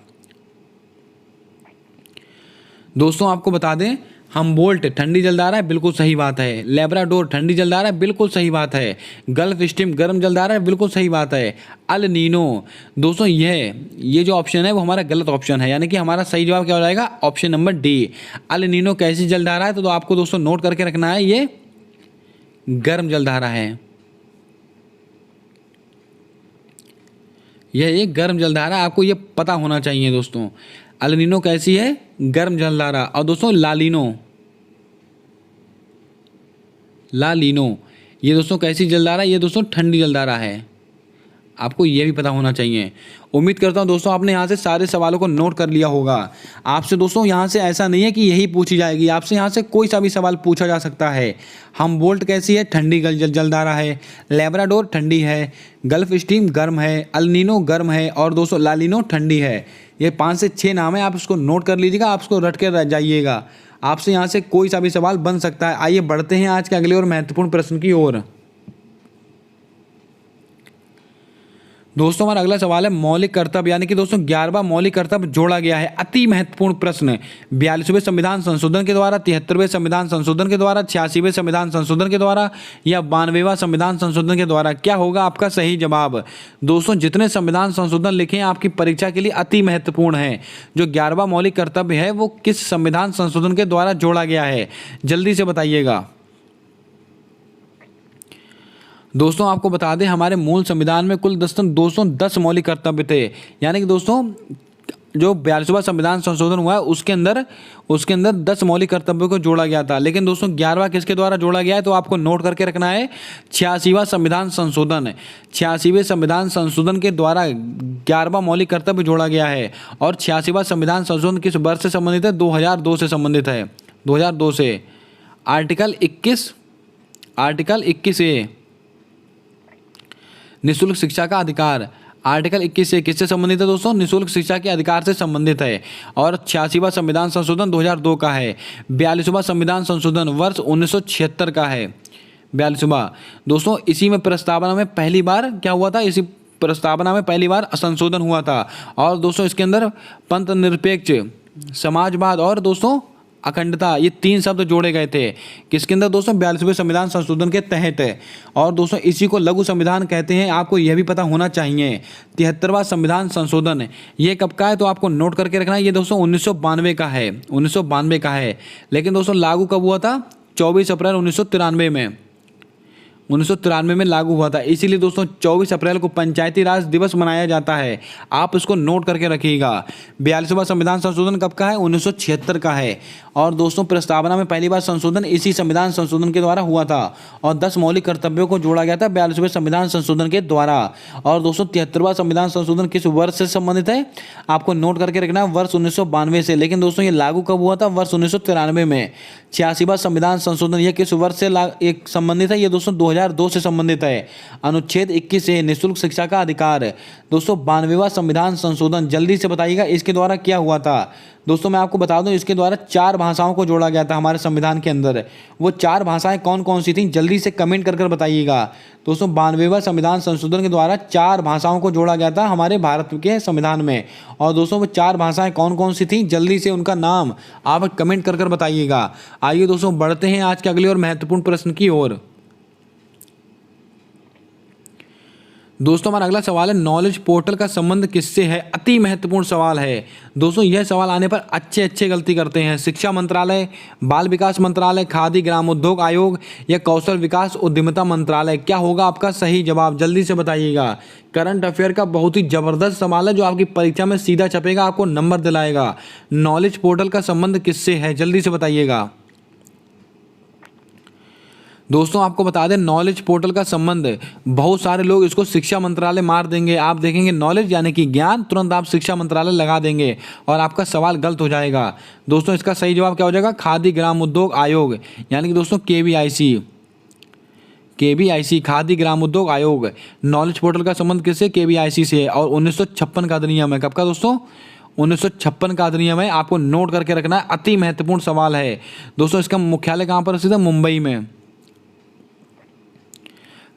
दोस्तों आपको बता दें हमबोल्ट ठंडी जलधारा है, बिल्कुल सही बात है। लेब्राडोर ठंडी जलधारा है, बिल्कुल सही बात है। गल्फ स्ट्रीम गर्म जलधारा है, बिल्कुल सही बात है। अल नीनो दोस्तों ये जो ऑप्शन है वो हमारा गलत ऑप्शन है, यानी कि हमारा सही जवाब क्या हो जाएगा? Option number D. El Nino कैसी जलधारा है? तो आपको दोस्तों नोट करके रखना है, ये गर्म जलधारा है। यह एक गर्म जलधारा, आपको ये पता होना चाहिए दोस्तों। अल नीनो कैसी है? गर्म जलधारा। और दोस्तों लालीनो ये दोस्तों कैसी जलधारा? ये दोस्तों ठंडी जलधारा है। आपको ये भी पता होना चाहिए। उम्मीद करता हूं दोस्तों आपने यहाँ से सारे सवालों को नोट कर लिया होगा। आपसे दोस्तों यहाँ से ऐसा नहीं है कि यही पूछी जाएगी, आपसे यहाँ से कोई सा भी सवाल पूछा जा सकता है। हमबोल्ट कैसी है? ठंडी जलधारा है। लेब्राडोर ठंडी है, गल्फ स्ट्रीम गर्म है, अल नीनो गर्म है, और दोस्तों लालिनो ठंडी है। ये 5 से 6 नाम है, आप इसको नोट कर लीजिएगा, आप इसको रट के रह जाइएगा। आपसे यहाँ से कोई सा भी सवाल बन सकता है। आइए बढ़ते हैं आज के अगले और महत्वपूर्ण प्रश्न की ओर। दोस्तों हमारा अगला सवाल है, मौलिक कर्तव्य, यानी कि दोस्तों 11वां मौलिक कर्तव्य जोड़ा गया है। अति महत्वपूर्ण प्रश्न। 42वें संविधान संशोधन के द्वारा, 73वें संविधान संशोधन के द्वारा, 86वें संविधान संशोधन के द्वारा, या 92वां संविधान संशोधन के द्वारा? क्या होगा आपका सही जवाब? दोस्तों जितने संविधान संशोधन लिखे हैं आपकी परीक्षा के लिए अति महत्वपूर्ण है। जो 11वां मौलिक कर्तव्य है वो किस संविधान संशोधन के द्वारा जोड़ा गया है? जल्दी से बताइएगा। दोस्तों आपको बता दें हमारे मूल संविधान में कुल 210 मौलिक कर्तव्य थे, यानी कि दोस्तों जो 42वां संविधान संशोधन हुआ है उसके अंदर 10 मौलिक कर्तव्यों को जोड़ा गया था। लेकिन दोस्तों 11वां किसके द्वारा जोड़ा गया है, तो आपको नोट करके रखना है 86वां संविधान संशोधन। 86वें संविधान संशोधन के द्वारा 11वां मौलिक कर्तव्य जोड़ा गया है। और 86वां संविधान संशोधन किस वर्ष से संबंधित है, 2002 से संबंधित है, 2002 से। आर्टिकल 21A निःशुल्क शिक्षा का अधिकार, आर्टिकल 21 से किससे संबंधित है दोस्तों, निःशुल्क शिक्षा के अधिकार से संबंधित है। और 86वां संविधान संशोधन 2002 का है। 42वां संविधान संशोधन वर्ष 1976 का है, 42वां। दोस्तों इसी में प्रस्तावना में पहली बार क्या हुआ था, इसी प्रस्तावना में पहली बार संशोधन हुआ था। और दोस्तों इसके अंदर पंथ निरपेक्ष, समाजवाद और दोस्तों अखंडता, ये 3 शब्द जोड़े गए थे किसके अंदर दोस्तों, 42वें संविधान संशोधन के तहत है। और दोस्तों इसी को लघु संविधान कहते हैं, आपको यह भी पता होना चाहिए। 73वां संविधान संशोधन ये कब का है, तो आपको नोट करके रखना है, ये दोस्तों 1992 का है, 1992 का है। लेकिन दोस्तों लागू कब हुआ था, 24 अप्रैल 1993 में, 1993 में लागू हुआ था। इसीलिए दोस्तों 24 अप्रैल को पंचायती राज दिवस मनाया जाता है, आप इसको नोट करके रखिएगा। 42वां संविधान संशोधन कब का है, 1976 का है। और दोस्तों प्रस्तावना में पहली बार संशोधन इसी संविधान संशोधन के द्वारा हुआ था। और 10 मौलिक कर्तव्यों को जोड़ा गया था 42वें संविधान संशोधन के द्वारा। और दोस्तों 73वां संविधान संशोधन किस वर्ष से संबंधित है, आपको नोट करके रखना है, वर्ष 1992 से। लेकिन दोस्तों ये लागू कब हुआ था, वर्ष 1993 में। 86वां संविधान संशोधन ये किस वर्ष से एक संबंधित है, ये दोस्तों 2002 से संबंधित है। अनुच्छेद 21 से निःशुल्क शिक्षा का अधिकार। दोस्तों 92वां संविधान संशोधन जल्दी से बताइएगा इसके द्वारा क्या हुआ था। दोस्तों मैं आपको बता दूं इसके द्वारा 4 भाषाओं को जोड़ा गया था हमारे संविधान के अंदर। वो 4 भाषाएं कौन कौन सी थी, जल्दी से कमेंट कर बताइएगा। दोस्तों 92वां संविधान संशोधन के द्वारा 4 भाषाओं को जोड़ा गया था हमारे भारत के संविधान में। और दोस्तों वो 4 भाषाएं कौन कौन सी थी, जल्दी से उनका नाम आप कमेंट कर बताइएगा। आइए दोस्तों बढ़ते हैं आज के अगले और महत्वपूर्ण प्रश्न की ओर। दोस्तों हमारा अगला सवाल है, नॉलेज पोर्टल का संबंध किससे है, अति महत्वपूर्ण सवाल है। दोस्तों यह सवाल आने पर अच्छे गलती करते हैं। शिक्षा मंत्रालय, बाल विकास मंत्रालय, खादी ग्राम उद्योग आयोग या कौशल विकास उद्यमिता मंत्रालय, क्या होगा आपका सही जवाब, जल्दी से बताइएगा। करंट अफेयर का बहुत ही जबरदस्त सवाल है जो आपकी परीक्षा में सीधा छपेगा, आपको नंबर दिलाएगा। नॉलेज पोर्टल का संबंध किससे है, जल्दी से बताइएगा। दोस्तों आपको बता दें नॉलेज पोर्टल का संबंध, बहुत सारे लोग इसको शिक्षा मंत्रालय मार देंगे, आप देखेंगे नॉलेज यानी कि ज्ञान, तुरंत आप शिक्षा मंत्रालय लगा देंगे और आपका सवाल गलत हो जाएगा। दोस्तों इसका सही जवाब क्या हो जाएगा, खादी ग्राम उद्योग आयोग यानी कि दोस्तों KVIC खादी ग्राम उद्योग आयोग। नॉलेज पोर्टल का संबंध किससे, KVIC से। और 1956 का अधिनियम है, कब का दोस्तों, 1956 का अधिनियम है, आपको नोट करके रखना है, अति महत्वपूर्ण सवाल है। दोस्तों इसका मुख्यालय कहाँ पर स्थित है, मुंबई में।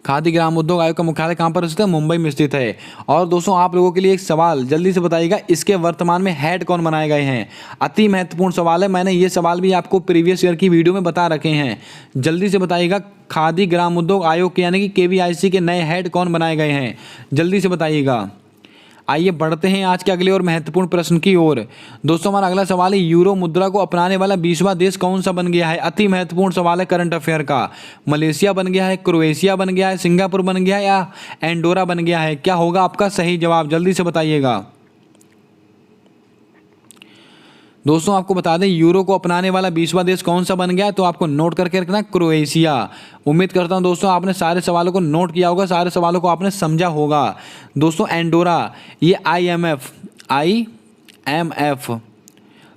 खादी ग्राम उद्योग आयोग का मुख्यालय कहाँ पर स्थित है, मुंबई में स्थित है। और दोस्तों आप लोगों के लिए एक सवाल, जल्दी से बताइएगा इसके वर्तमान में हेड कौन बनाए गए हैं, अति महत्वपूर्ण सवाल है। मैंने ये सवाल भी आपको प्रीवियस ईयर की वीडियो में बता रखे हैं, जल्दी से बताइएगा। खादी ग्राम उद्योग आयोग के यानी कि KVIC के नए हेड कौन बनाए गए हैं, जल्दी से बताइएगा। आइए बढ़ते हैं आज के अगले और महत्वपूर्ण प्रश्न की ओर। दोस्तों हमारा अगला सवाल है, यूरो मुद्रा को अपनाने वाला 20वां देश कौन सा बन गया है, अति महत्वपूर्ण सवाल है करंट अफेयर का। मलेशिया बन गया है, क्रोएशिया बन गया है, सिंगापुर बन गया है या एंडोरा बन गया है, क्या होगा आपका सही जवाब, जल्दी से बताइएगा। दोस्तों आपको बता दें यूरो को अपनाने वाला 20वां देश कौन सा बन गया है, तो आपको नोट करके रखना, क्रोएशिया। उम्मीद करता हूं दोस्तों आपने सारे सवालों को नोट किया होगा, सारे सवालों को आपने समझा होगा। दोस्तों एंडोरा ये IMF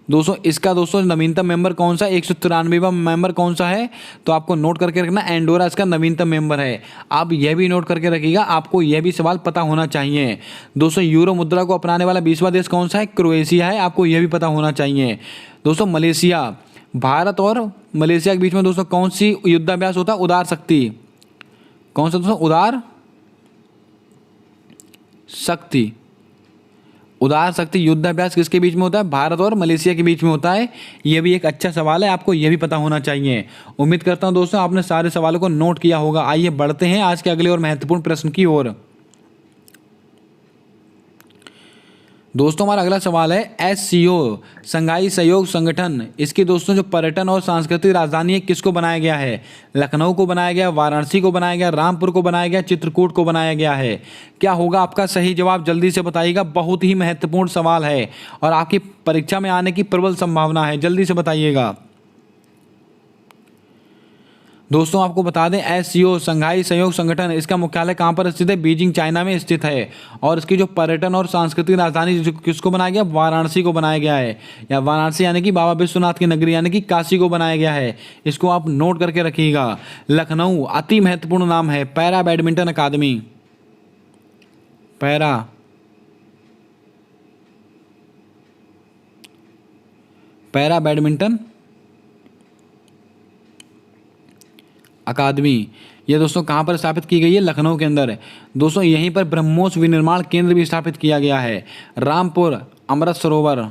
दोस्तों इसका दोस्तों नवीनतम मेंबर कौन सा, 193वां मेंबर कौन सा है, तो आपको नोट करके रखना, एंडोरा इसका नवीनतम मेंबर है। आप यह भी नोट करके रखिएगा, आपको यह भी सवाल पता होना चाहिए। दोस्तों यूरो मुद्रा को अपनाने वाला 20वां देश कौन सा है, क्रोएशिया है, आपको यह भी पता होना चाहिए। दोस्तों मलेशिया, भारत और मलेशिया के बीच में दोस्तों कौन सी युद्धाभ्यास होता है, उदार शक्ति, कौन सा दोस्तों, उदार शक्ति युद्धाभ्यास किसके बीच में होता है, भारत और मलेशिया के बीच में होता है। यह भी एक अच्छा सवाल है, आपको यह भी पता होना चाहिए। उम्मीद करता हूं दोस्तों आपने सारे सवालों को नोट किया होगा। आइए बढ़ते हैं आज के अगले और महत्वपूर्ण प्रश्न की ओर। दोस्तों हमारा अगला सवाल है SCO संघाई सहयोग संगठन, इसकी दोस्तों जो पर्यटन और सांस्कृतिक राजधानी है किसको बनाया गया है? लखनऊ को बनाया गया, वाराणसी को बनाया गया, रामपुर को बनाया गया, चित्रकूट को बनाया गया है। क्या होगा आपका सही जवाब? जल्दी से बताइएगा, बहुत ही महत्वपूर्ण सवाल है और आपकी परीक्षा में आने की प्रबल संभावना है, जल्दी से बताइएगा। दोस्तों आपको बता दें SCO संघाई सहयोग संगठन, इसका मुख्यालय कहाँ पर स्थित है? बीजिंग चाइना में स्थित है। और इसकी जो पर्यटन और सांस्कृतिक राजधानी किसको बनाया गया? वाराणसी को बनाया गया है, या वाराणसी यानी कि बाबा विश्वनाथ की नगरी यानी कि काशी को बनाया गया है। इसको आप नोट करके रखिएगा। लखनऊ अति महत्वपूर्ण नाम है। पैरा बैडमिंटन अकादमी, पैरा बैडमिंटन अकादमी, ये दोस्तों कहाँ पर स्थापित की गई है? लखनऊ के अंदर। दोस्तों यहीं पर ब्रह्मोस विनिर्माण केंद्र भी स्थापित किया गया है। रामपुर अमृत सरोवर,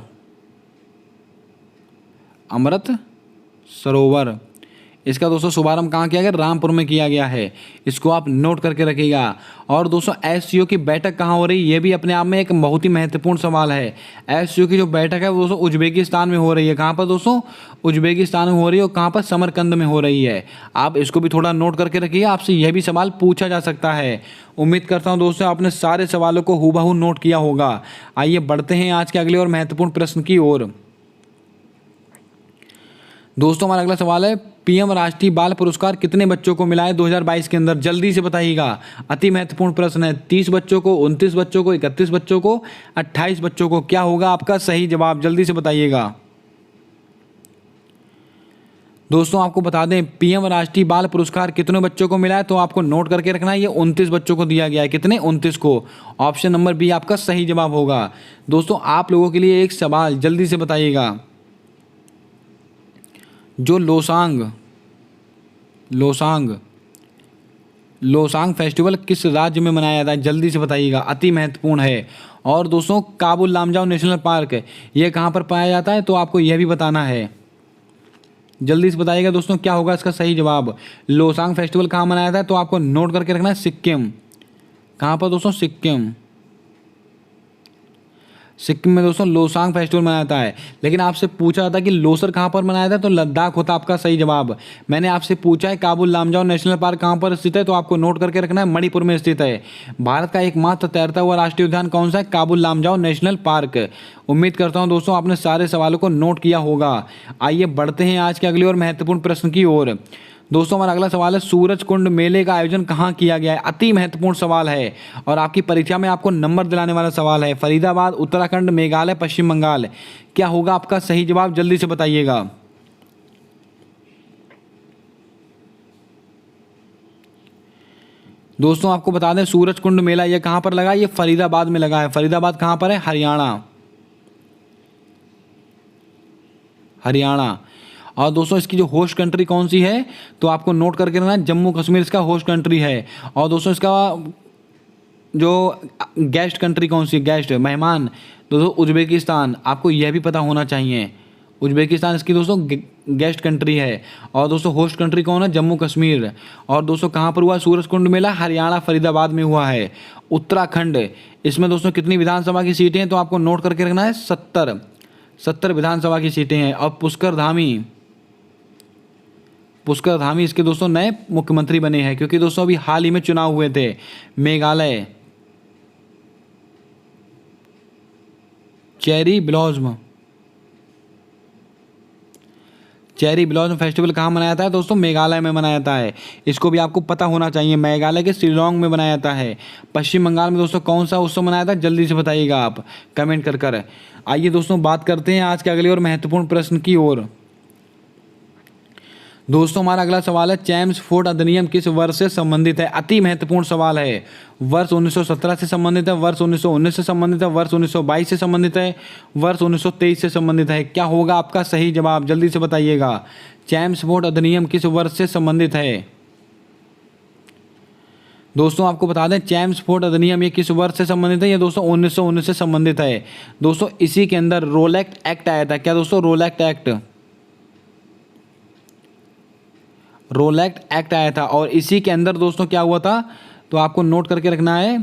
इसका दोस्तों शुभारंभ कहाँ किया गया? रामपुर में किया गया है। इसको आप नोट करके रखिएगा। और दोस्तों SCO की बैठक कहाँ हो रही है? ये भी अपने आप में एक बहुत ही महत्वपूर्ण सवाल है। SCO की जो बैठक है वो दोस्तों उज्बेकिस्तान में हो रही है। कहाँ पर दोस्तों? उज्बेकिस्तान में हो रही है। और कहाँ पर? समरकंद में हो रही है। आप इसको भी थोड़ा नोट करके रखिए, आपसे यह भी सवाल पूछा जा सकता है। उम्मीद करता हूँ दोस्तों आपने सारे सवालों को हूबहू नोट किया होगा। आइए बढ़ते हैं आज के अगले और महत्वपूर्ण प्रश्न की ओर। दोस्तों हमारा अगला सवाल है PM राष्ट्रीय बाल पुरस्कार कितने बच्चों को मिला है 2022 के अंदर? जल्दी से बताइएगा, अति महत्वपूर्ण प्रश्न है। 30 बच्चों को, 29 बच्चों को, 31 बच्चों को, 28 बच्चों को? क्या होगा आपका सही जवाब? जल्दी से बताइएगा। दोस्तों आपको बता दें PM राष्ट्रीय बाल पुरस्कार कितने बच्चों को मिला है, तो आपको नोट करके रखना है। ये 29 बच्चों को दिया गया है। कितने? 29 को। ऑप्शन नंबर बी आपका सही जवाब होगा। दोस्तों आप लोगों के लिए एक सवाल, जल्दी से बताइएगा। जो लोसांग फेस्टिवल किस राज्य में मनाया जाता है? जल्दी से बताइएगा, अति महत्वपूर्ण है। और दोस्तों काबुल लामजाओ नेशनल पार्क ये कहाँ पर पाया जाता है? तो आपको यह भी बताना है, जल्दी से बताइएगा दोस्तों। क्या होगा इसका सही जवाब? लोसांग फेस्टिवल कहाँ मनाया जाता है? तो आपको नोट करके रखना है सिक्किम। कहाँ पर दोस्तों? सिक्किम में दोस्तों लोसांग फेस्टिवल मनाया जाता है। लेकिन आपसे पूछा जाता है कि लोसर कहाँ पर मनाया जाता है, तो लद्दाख होता आपका सही जवाब। मैंने आपसे पूछा है काबुल लामजाओ नेशनल पार्क कहाँ पर स्थित है, तो आपको नोट करके रखना है मणिपुर में स्थित है। भारत का एकमात्र तैरता हुआ राष्ट्रीय उद्यान कौन सा है? Kabul Lamjao national park. उम्मीद करता हूँ दोस्तों आपने सारे सवालों को नोट किया होगा। आइए बढ़ते हैं आज के अगले और महत्वपूर्ण प्रश्न की ओर। दोस्तों हमारा अगला सवाल है सूरज कुंड मेले का आयोजन कहाँ किया गया है? अति महत्वपूर्ण सवाल है और आपकी परीक्षा में आपको नंबर दिलाने वाला सवाल है। फरीदाबाद, उत्तराखंड, मेघालय, पश्चिम बंगाल? क्या होगा आपका सही जवाब? जल्दी से बताइएगा। दोस्तों आपको बता दें सूरज कुंड मेला ये कहाँ पर लगा? ये फरीदाबाद में लगा है। फरीदाबाद कहाँ पर है? हरियाणा। और दोस्तों इसकी जो होस्ट कंट्री कौन सी है, तो आपको नोट करके रखना है जम्मू कश्मीर इसका होस्ट कंट्री है। और दोस्तों इसका जो गेस्ट कंट्री कौन सी है, गेस्ट मेहमान, दोस्तों उज्बेकिस्तान। आपको यह भी पता होना चाहिए, उज्बेकिस्तान इसकी दोस्तों गेस्ट कंट्री है। और दोस्तों होस्ट कंट्री कौन है? जम्मू कश्मीर। और दोस्तों कहाँ पर हुआ सूरज कुंड मेला? हरियाणा फरीदाबाद में हुआ है। उत्तराखंड, इसमें दोस्तों कितनी विधानसभा की सीटें हैं, तो आपको नोट करके रखना है 70 विधानसभा की सीटें हैं। और पुष्कर धामी इसके दोस्तों नए मुख्यमंत्री बने हैं, क्योंकि दोस्तों अभी हाल ही में चुनाव हुए थे। मेघालय चेरी ब्लॉसम फेस्टिवल कहाँ मनाया जाता है? दोस्तों मेघालय में मनाया जाता है। इसको भी आपको पता होना चाहिए। मेघालय के शिलोंग में मनाया जाता है। पश्चिम बंगाल में दोस्तों कौन सा उत्सव मनाया जाता है? जल्दी से बताइएगा आप कमेंट कर। आइए दोस्तों बात करते हैं आज के अगले और महत्वपूर्ण प्रश्न की ओर। दोस्तों हमारा अगला सवाल है चैम्सफोर्ड अधिनियम किस वर्ष से संबंधित है? अति महत्वपूर्ण सवाल है। वर्ष 1917 से संबंधित है, वर्ष 1919 से संबंधित है, वर्ष 1922 से संबंधित है, वर्ष 1923 से संबंधित है? क्या होगा आपका सही जवाब? जल्दी से बताइएगा। चैम्सफोर्ड अधिनियम किस वर्ष से संबंधित है? दोस्तों आपको बता दें चैम्सफोर्ड अधिनियम ये किस वर्ष से संबंधित है? ये दोस्तों 1919 से संबंधित है। दोस्तों इसी के अंदर रोलैक्ट एक्ट आया था। क्या दोस्तों? रोलैक्ट एक्ट आया था। और इसी के अंदर दोस्तों क्या हुआ था, तो आपको नोट करके रखना है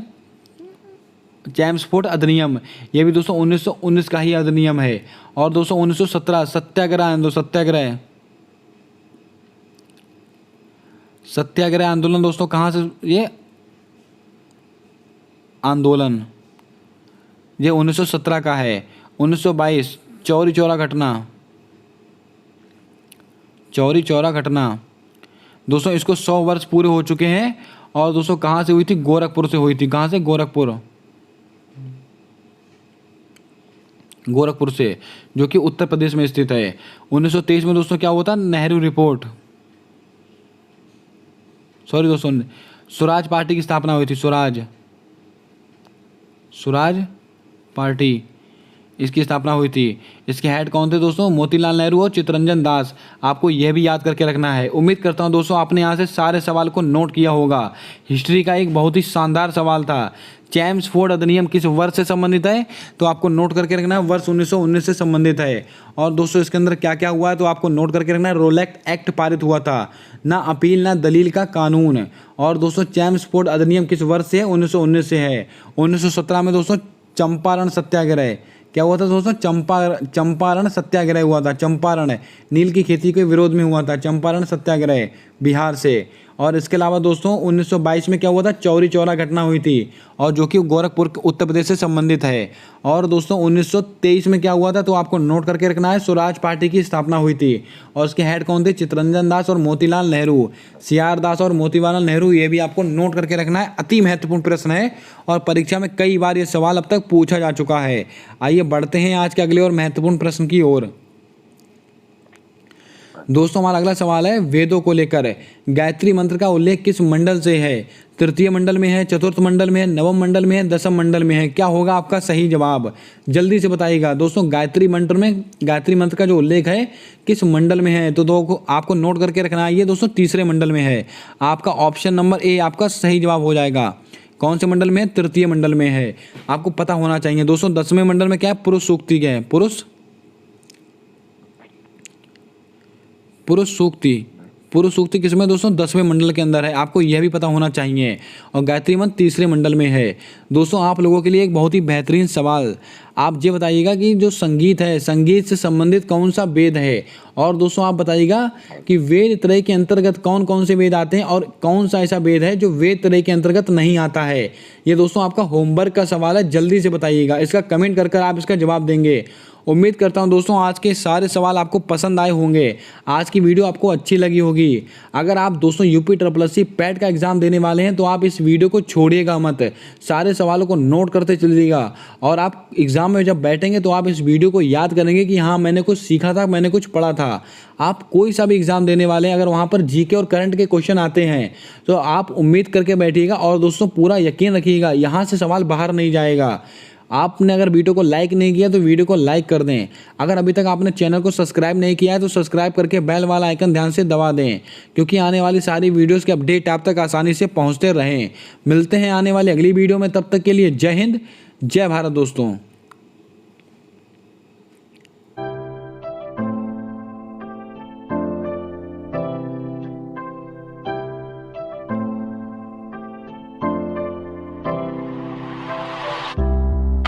चैम्सफोर्ड अधिनियम, ये भी दोस्तों 1919 का ही अधिनियम है। और दोस्तों 1917 सत्याग्रह आंदोलन, सत्याग्रह आंदोलन दोस्तों कहाँ से ये आंदोलन, ये 1917 का है। 1922 चौरी चौरा घटना दोस्तों, इसको 100 वर्ष पूरे हो चुके हैं। और दोस्तों कहाँ से हुई थी? गोरखपुर से हुई थी। कहाँ से? गोरखपुर से, जो कि उत्तर प्रदेश में स्थित है। 1923 में दोस्तों क्या हुआ था? नेहरू रिपोर्ट, सॉरी दोस्तों, स्वराज पार्टी की स्थापना हुई थी। स्वराज पार्टी, इसकी स्थापना हुई थी। इसके हेड कौन थे दोस्तों? मोतीलाल नेहरू और चित्तरंजन दास। आपको यह भी याद करके रखना है। उम्मीद करता हूं दोस्तों आपने यहाँ से सारे सवाल को नोट किया होगा। हिस्ट्री का एक बहुत ही शानदार सवाल था। चैम्सफोर्ड अधिनियम किस वर्ष से संबंधित है? तो आपको नोट करके रखना है, वर्ष 1919 से संबंधित है। और दोस्तों इसके अंदर क्या क्या हुआ है तो आपको नोट करके रखना है। रोलैक्ट एक्ट पारित हुआ था, ना अपील ना दलील का कानून। और दोस्तों चैम्सफोर्ड अधिनियम किस वर्ष से है? 1919 से है। 1917 में दोस्तों चंपारण सत्याग्रह, क्या हुआ था दोस्तों? चंपारण सत्याग्रह हुआ था। चंपारण, नील की खेती के विरोध में हुआ था चंपारण सत्याग्रह, बिहार से। और इसके अलावा दोस्तों 1922 में क्या हुआ था? चौरी चौरा घटना हुई थी, और जो कि गोरखपुर उत्तर प्रदेश से संबंधित है। और दोस्तों 1923 में क्या हुआ था तो आपको नोट करके रखना है, स्वराज पार्टी की स्थापना हुई थी। और उसके हेड कौन थे? चित्तरंजन दास और मोतीलाल नेहरू। सीआर दास और मोतीलाल नेहरू, ये भी आपको नोट करके रखना है। अति महत्वपूर्ण प्रश्न है और परीक्षा में कई बार ये सवाल अब तक पूछा जा चुका है। आइए बढ़ते हैं आज के अगले और महत्वपूर्ण प्रश्न की ओर। दोस्तों हमारा अगला सवाल है वेदों को लेकर। गायत्री मंत्र का उल्लेख किस मंडल से है? तृतीय मंडल में है, चतुर्थ मंडल में है, नवम मंडल में है, दसम मंडल में है? क्या होगा आपका सही जवाब? जल्दी से बताइएगा दोस्तों। गायत्री मंत्र का जो उल्लेख है किस मंडल में है? तो आपको नोट करके रखना है, ये दोस्तों तीसरे मंडल में है। आपका ऑप्शन नंबर ए आपका सही जवाब हो जाएगा। कौन से मंडल में है? तृतीय मंडल में है। आपको पता होना चाहिए दोस्तों। 10वें मंडल में क्या है? पुरुष सूक्ति है। पुरुष सूक्ति किसमें दोस्तों? 10वें मंडल के अंदर है। आपको यह भी पता होना चाहिए। और गायत्री मंत्र तीसरे मंडल में है। दोस्तों आप लोगों के लिए एक बहुत ही बेहतरीन सवाल, आप ये बताइएगा कि जो संगीत है, संगीत से संबंधित कौन सा वेद है? और दोस्तों आप बताइएगा कि वेद त्रय के अंतर्गत कौन कौन से वेद आते हैं और कौन सा ऐसा वेद है जो वेद त्रय के अंतर्गत नहीं आता है। ये दोस्तों आपका होमवर्क का सवाल है, जल्दी से बताइएगा। इसका कमेंट कर आप इसका जवाब देंगे। उम्मीद करता हूं दोस्तों आज के सारे सवाल आपको पसंद आए होंगे, आज की वीडियो आपको अच्छी लगी होगी। अगर आप दोस्तों यूपी पैट का एग्जाम देने वाले हैं तो आप इस वीडियो को छोड़िएगा मत, सारे सवालों को नोट करते चलिएगा। और आप एग्जाम में जब बैठेंगे तो आप इस वीडियो को याद करेंगे कि हाँ मैंने कुछ सीखा था, मैंने कुछ पढ़ा था। आप कोई सा भी एग्जाम देने वाले हैं, अगर वहाँ पर जीके और करंट के क्वेश्चन आते हैं तो आप उम्मीद करके बैठिएगा। और दोस्तों पूरा यकीन रखिएगा यहाँ से सवाल बाहर नहीं जाएगा। आपने अगर वीडियो को लाइक नहीं किया तो वीडियो को लाइक कर दें। अगर अभी तक आपने चैनल को सब्सक्राइब नहीं किया है तो सब्सक्राइब करके बेल वाला आइकन ध्यान से दबा दें, क्योंकि आने वाली सारी वीडियोस के अपडेट आप तक आसानी से पहुंचते रहें। मिलते हैं आने वाली अगली वीडियो में, तब तक के लिए जय हिंद, जय भारत दोस्तों।